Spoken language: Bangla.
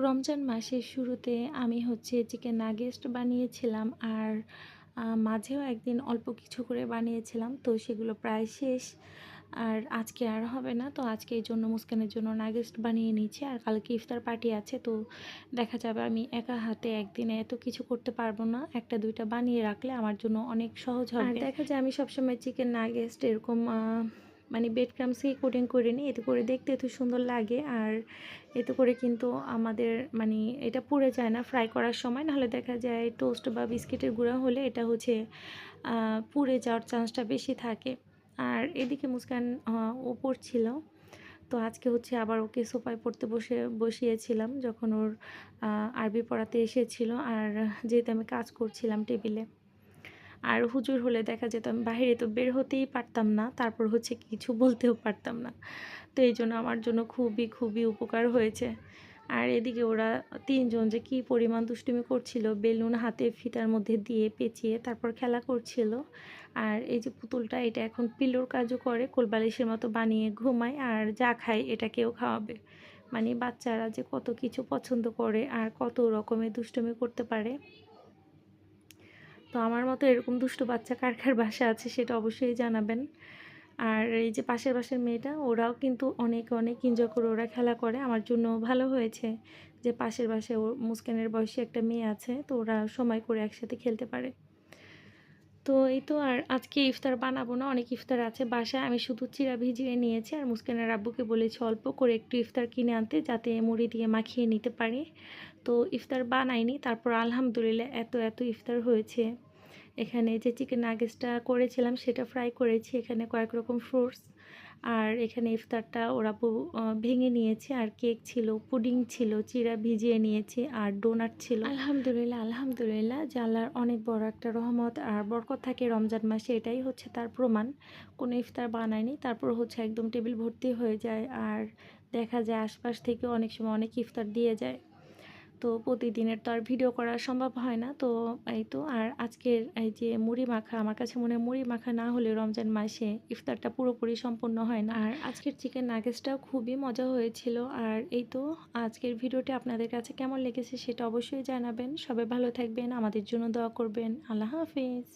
রমজান মাসের শুরুতে আমি চিকেন নাগেটস বানিয়েছিলাম আর মাঝেও একদিন অল্প কিছু করে বানিয়েছিলাম। তো সেগুলো প্রায় শেষ। আর আজকে আর হবে না। তো আজকে এইজন্য মুস্কানের জন্য নাগেটস বানিয়ে নিচ্ছি। আর কালকে ইফতার পার্টি আছে। তো দেখা যাবে আমি একা হাতে একদিনে এত কিছু করতে পারবো না। ১টা ২টা বানিয়ে রাখলে আমার জন্য অনেক সহজ হবে। আর দেখা যায় আমি সবসময় চিকেন নাগেটস এরকম মানে ব্রেড ক্রাম্বসেই কোটিং করে নিই। এতে করে দেখতে এত সুন্দর লাগে। আর এতে করে কিন্তু আমাদের মানে এটা পুড়ে যায় না ফ্রাই করার সময়। নাহলে দেখা যায় টোস্ট বা বিস্কিটের গুঁড়া হলে এটা পুড়ে যাওয়ার চান্সটা বেশি থাকে। আর এদিকে মুস্কান ও পড়ছিল। তো আজকে আবার ওকে সোফায় পড়তে বসিয়েছিলাম যখন ওর আরবি পড়াতে এসেছিল। আর যেহেতু আমি কাজ করছিলাম টেবিলে। আর হুজুর হলে দেখা যেত আমি বাহিরে তো বের হতেই পারতাম না। তারপর কিছু বলতেও পারতাম না। তো এইজন্য আমার জন্য খুবই উপকার হয়েছে। আর এদিকে ওরা ৩ জন যে কী পরিমাণ দুষ্টুমি করছিল, বেলুন হাতে ফিতার মধ্যে দিয়ে পেঁচিয়ে তারপর খেলা করছিল। আর এই যে পুতুলটা এটা এখন পিলোর কাজও করে, কোলবালিশের মতো বানিয়ে ঘুমায় আর যা খায় এটাকেও খাওয়াবে। মানে বাচ্চারা যে কত কিছু পছন্দ করে আর কত রকমের দুষ্টুমি করতে পারে। তো আমার মতো এরকম দুষ্টু বাচ্চা কার বাসায় আছে সেটা অবশ্যই জানাবেন। আর এই যে পাশের বাসার মেয়েটা ওরাও কিন্তু অনেক এনজয় করে ওরা খেলা করে। আমার জন্য ভালো হয়েছে যে পাশের বাসায় মুস্কানের বয়সী একটা মেয়ে আছে। তো ওরা সময় করে একসাথে খেলতে পারে। তো এই তো আর আজকে ইফতার বানাবো না, অনেক ইফতার আছে বাসায়। আমি শুধু চিড়া ভিজিয়ে নিয়েছি আর মুস্কানের আব্বুকে বলেছি অল্প করে একটু ইফতার কিনে আনতে যাতে মুড়ি দিয়ে মাখিয়ে নিতে পারি। তো ইফতার বানাইনি। তারপর আলহামদুলিল্লাহ এত ইফতার হয়েছে। এখানে যে চিকেন নাগেটসটা করেছিলাম সেটা ফ্রাই করেছি। এখানে কয়েক রকম ফ্রুটস আর এখানে ইফতারটা ওর আব্বু ভেঙে নিয়েছে। আর কেক ছিল, পুডিং ছিল, চিড়া ভিজিয়ে নিয়েছি আর ডোনাট ছিল। আলহামদুলিল্লাহ যে আল্লাহর অনেক বড় একটা রহমত আর বরকত থাকে রমজান মাসে, এটাই তার প্রমাণ। কোনো ইফতার বানায়নি। তারপর একদম টেবিল ভর্তি হয়ে যায় আর দেখা যায় আশপাশ থেকে অনেক সময় অনেক ইফতার দিয়ে যায়। তো প্রতিদিনের তো আর ভিডিও করা সম্ভব হয় না। তো এই তো আর আজকের এই যে মুড়ি মাখা, আমার কাছে মনে হয় মুড়ি মাখা না হলে রমজান মাসে ইফতারটা পুরোপুরি সম্পূর্ণ হয় না। আর আজকের চিকেন নাগেটসটাও খুবই মজা হয়েছিল। আর এই তো আজকের ভিডিওটি আপনাদের কাছে কেমন লেগেছে সেটা অবশ্যই জানাবেন। সবাই ভালো থাকবেন, আমাদের জন্য দোয়া করবেন। আল্লাহ হাফেজ।